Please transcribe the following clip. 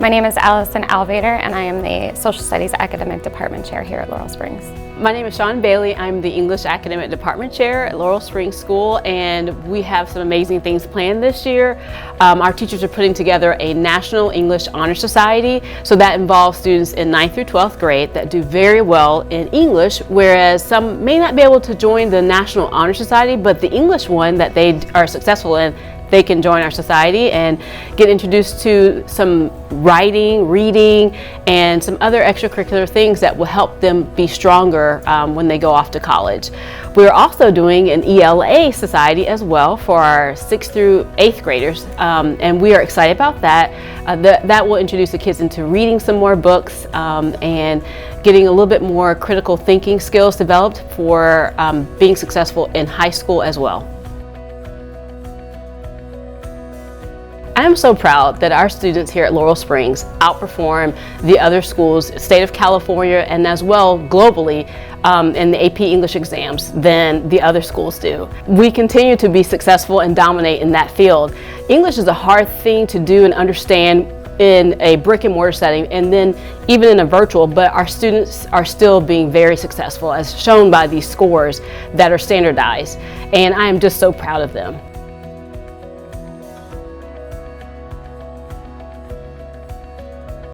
My name is Allison Altvater, and I am the Social Studies Academic Department Chair here at Laurel Springs. My name is Shawn Bailey. I'm the English Academic Department Chair at Laurel Springs School, and we have some amazing things planned this year. Our teachers are putting together a National English Honor Society, so that involves students in 9th through 12th grade that do very well in English, whereas some may not be able to join the National Honor Society, but the English one that they are successful in, they can join our society and get introduced to some writing, reading, and some other extracurricular things that will help them be stronger when they go off to college. We're also doing an ELA Society as well for our 6th through 8th graders, and we are excited about that. That will introduce the kids into reading some more books and getting a little bit more critical thinking skills developed for being successful in high school as well. I am so proud that our students here at Laurel Springs outperform the other schools, state of California, and as well globally in the AP English exams than the other schools do. We continue to be successful and dominate in that field. English is a hard thing to do and understand in a brick and mortar setting, and then even in a virtual, but our students are still being very successful, as shown by these scores that are standardized, and I am just so proud of them.